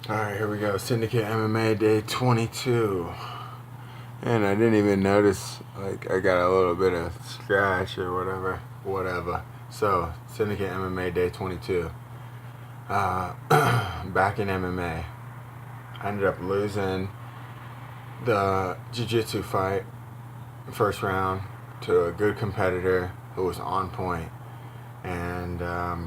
Alright, here we go. Syndicate MMA day 22. And I didn't even notice, like, I got a little bit of scratch or whatever. So, Syndicate MMA day 22. Back in MMA. I ended up losing the jiu-jitsu fight, first round, to a good competitor who was on point. And, I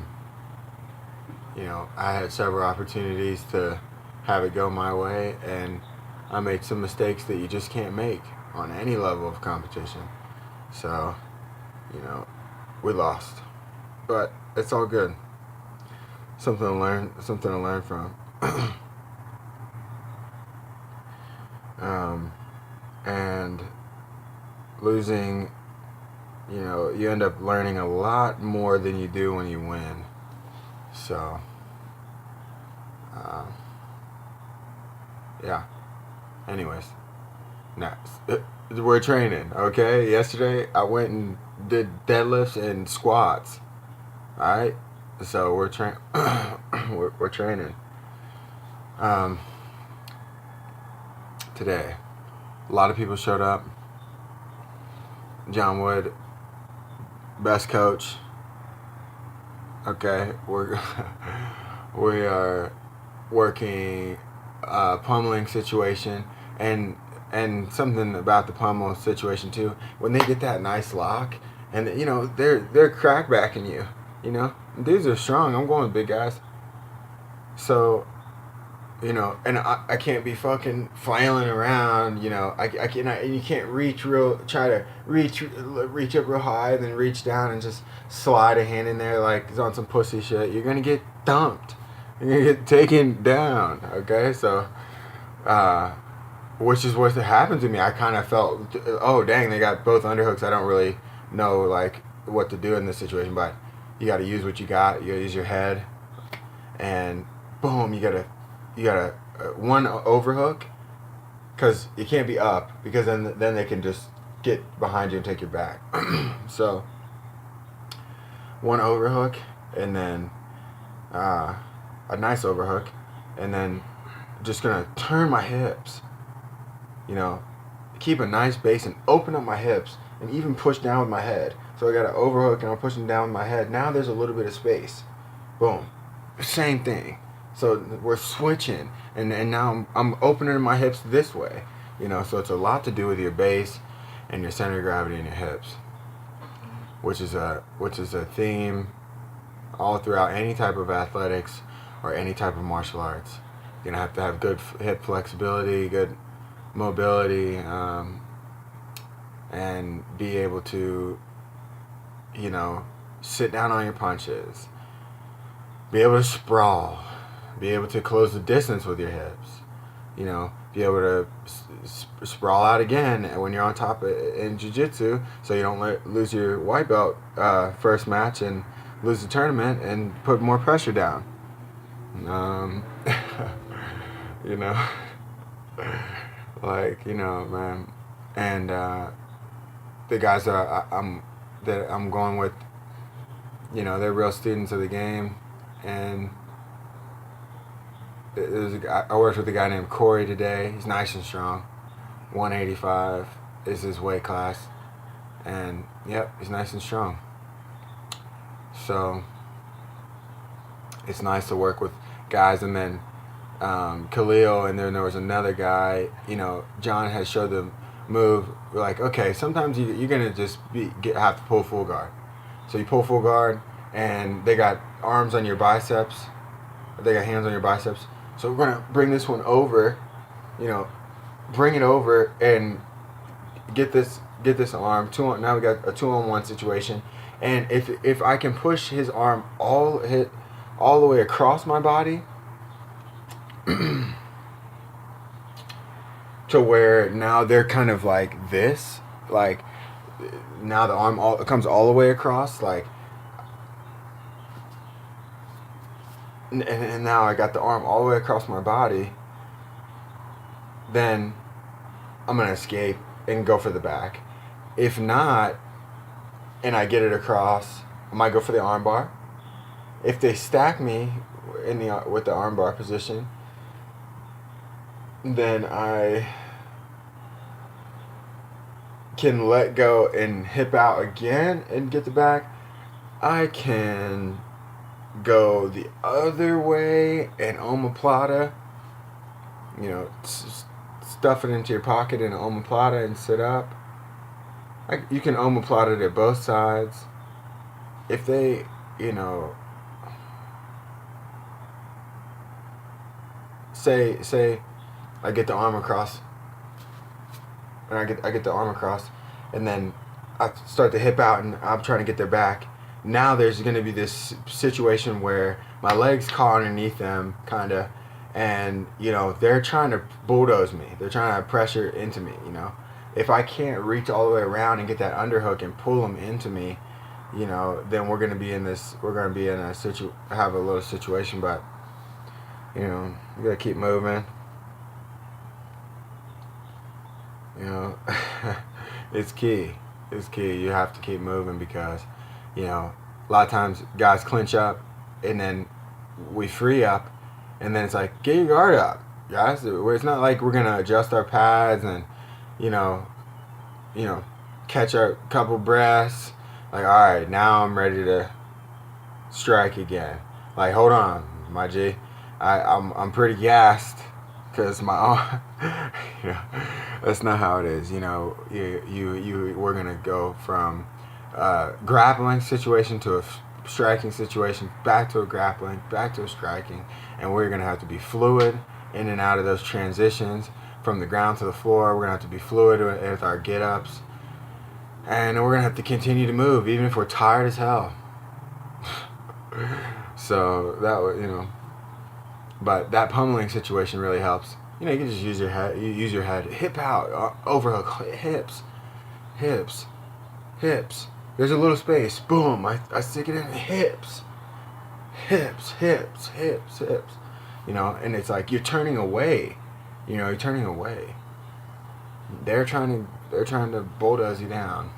had several opportunities to have it go my way, and I made some mistakes that you just can't make on any level of competition. So, we lost. But it's all good. Something to learn from. And losing, you end up learning a lot more than you do when you win. So, yeah. Anyways, next. We're training, okay? Yesterday, I went and did deadlifts and squats. Alright? So, we're training. Today, a lot of people showed up. John Wood, best coach. Okay, we are working pummeling situation, and something about the pummel situation too. When they get that nice lock, and they're crackbacking you. Dudes are strong. I'm going with big guys. So, and I can't be fucking flailing around. I cannot. You can't try to reach up real high, and then reach down and just slide a hand in there like it's on some pussy shit. You're gonna get dumped. You're gonna get taken down. Okay, so, which is what happened to me. I kind of felt, oh dang, they got both underhooks. I don't really know like what to do in this situation, but you got to use what you got. You got to use your head, and boom, you gotta one overhook, because you can't be up, because then they can just get behind you and take your back. So one overhook, and then a nice overhook, and then just gonna turn my hips, keep a nice base and open up my hips and even push down with my head. So I got an overhook and I'm pushing down with my head. Now there's a little bit of space. Boom. Same thing. So we're switching, and now I'm opening my hips this way. So it's a lot to do with your base and your center of gravity in your hips, which is a theme all throughout any type of athletics or any type of martial arts. You're gonna have to have good hip flexibility, good mobility, and be able to, sit down on your punches, be able to sprawl, be able to close the distance with your hips, be able to sprawl out again when you're on top in jiu-jitsu, so you don't lose your white belt first match and lose the tournament and put more pressure down. Man. And the guys that I'm going with, they're real students of the game. And I worked with a guy named Corey today. He's nice and strong. 185 is his weight class. And, yep, he's nice and strong. So, it's nice to work with guys. And then Khalil, and then there was another guy. John has showed them move. Like, okay, sometimes you're going to just have to pull full guard. So you pull full guard, and they got arms on your biceps. They got hands on your biceps. So we're going to bring this one over, bring it over and get this arm. Now we got a 2-on-1 situation. And if I can push his arm all the way across my body to where now they're kind of like this, like now the arm comes all the way across, like, and now I got the arm all the way across my body, then I'm going to escape and go for the back. If not, and I get it across, I might go for the armbar. If they stack me with the armbar position, then I can let go and hip out again and get the back. I can go the other way and omoplata, stuff it into your pocket in an omoplata and sit up. You can omoplata it at both sides. If they, say I get the arm across, and I get the arm across, and then I start to hip out, and I'm trying to get their back. Now there's going to be this situation where my legs caught underneath them, kind of, and they're trying to bulldoze me. They're trying to pressure into me. If I can't reach all the way around and get that underhook and pull them into me, then we're going to be in this. We're going to be in have a little situation, but you gotta keep moving. It's key. It's key. You have to keep moving because, a lot of times guys clinch up and then we free up and then it's like, get your guard up, guys. It's not like we're going to adjust our pads and, catch our couple breaths. Like, all right, now I'm ready to strike again. Like, hold on, my G. I'm pretty gassed because my arm, that's not how it is. We're gonna go from a grappling situation to a striking situation, back to a grappling, back to a striking, and we're gonna have to be fluid in and out of those transitions from the ground to the floor. We're gonna have to be fluid with our get-ups, and we're gonna have to continue to move even if we're tired as hell. So that was, but that pummeling situation really helps. You can just use your head. You use your head. Hip out, overhook, hips. There's a little space. Boom! I stick it in hips. And it's like you're turning away. You're turning away. They're trying to bulldoze you down.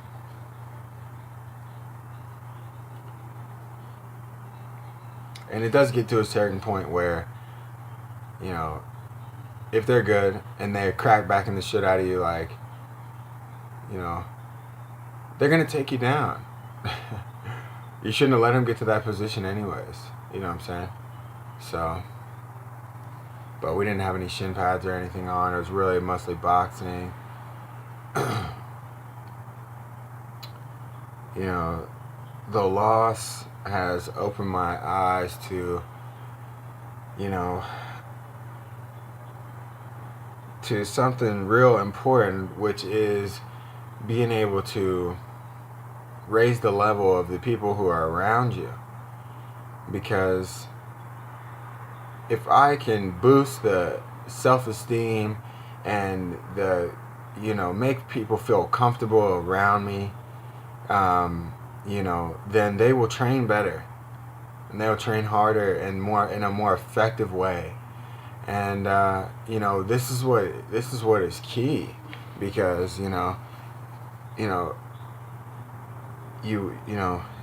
And it does get to a certain point where, if they're good and they're crack backing the shit out of you, like, they're going to take you down. You shouldn't have let them get to that position anyways. You know what I'm saying? So, but we didn't have any shin pads or anything on. It was really mostly boxing. The loss has opened my eyes to, to something real important, which is being able to raise the level of the people who are around you. Because if I can boost the self-esteem and make people feel comfortable around me, then they will train better and they'll train harder and more in a more effective way. And this is what is key, because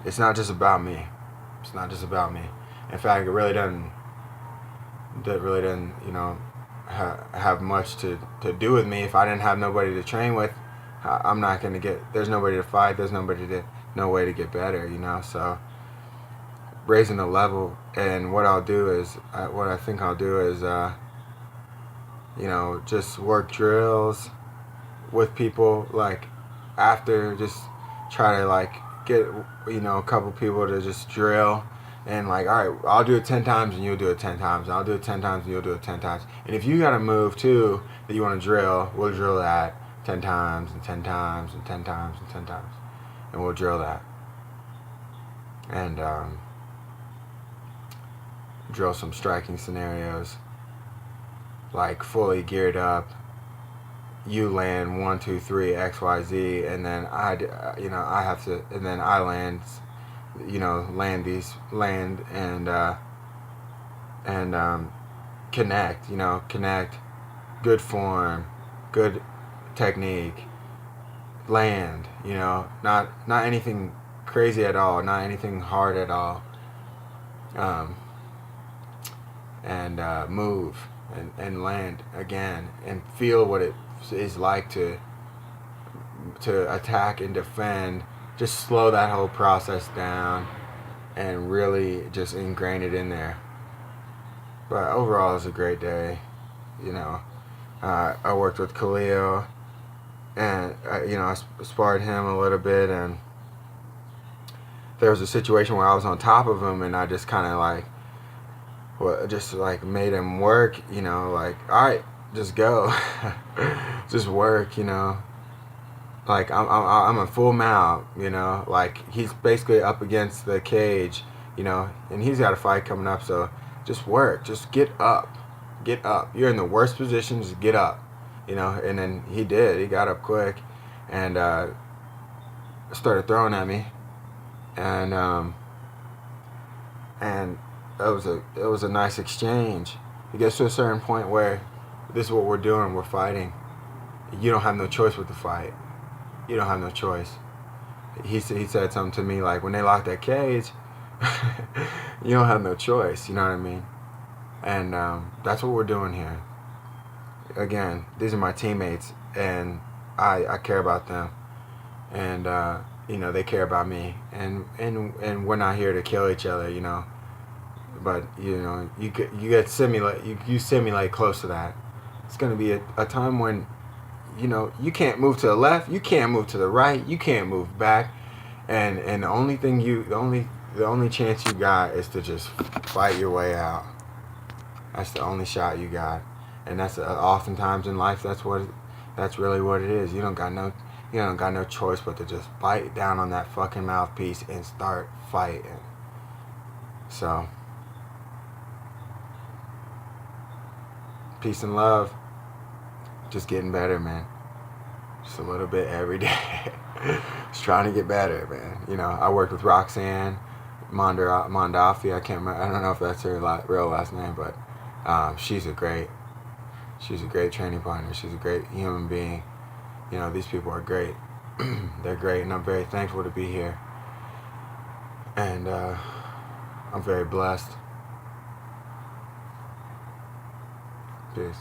it's not just about me. It's not just about me. In fact, it really doesn't have much to do with me. If I didn't have nobody to train with, I'm not gonna there's nobody to fight. There's no way to get better. So raising the level, and what I think I'll do is just work drills with people, like after, just try to like get a couple people to just drill, and like, all right, I'll do it 10 times and you'll do it 10 times. I'll do it 10 times and you'll do it 10 times. And if you got a move too that you want to drill, we'll drill that 10 times and 10 times and 10 times and 10 times, and we'll drill that. And drill some striking scenarios, like fully geared up. You land 1, 2, 3, X, Y, Z, and then I have to, and then I land, land and connect, good form, good technique, land, not anything crazy at all, not anything hard at all, and move. and land again and feel what it is like to attack and defend. Just slow that whole process down and really just ingrain it in there. But overall, it was a great day. You know, I worked with Khalil, and I sparred him a little bit, and there was a situation where I was on top of him, and I just kind of like, just like made him work. Like, all right, just go, just work. Like I'm a full mount. Like he's basically up against the cage. And he's got a fight coming up, so just work, just get up. Get up. You're in the worst position, just get up. And then he did. He got up quick and started throwing at me. And it was a nice exchange. It gets to a certain point where this is what we're doing, we're fighting. You don't have no choice with the fight. You don't have no choice. He said something to me like, when they lock that cage, you don't have no choice, you know what I mean? And that's what we're doing here. Again, these are my teammates, and I care about them, and they care about me, and we're not here to kill each other, But you simulate close to that. It's gonna be a time when you can't move to the left, you can't move to the right, you can't move back, and the only chance you got is to just fight your way out. That's the only shot you got, and that's oftentimes in life. That's really what it is. You don't got no choice but to just bite down on that fucking mouthpiece and start fighting. So, peace and love. Just getting better, man. Just a little bit every day. Just trying to get better, man. I worked with Roxanne Mondafi. I can't remember. I don't know if that's her real last name, but she's a great training partner. She's a great human being. These people are great. They're great, and I'm very thankful to be here. And I'm very blessed. Peace.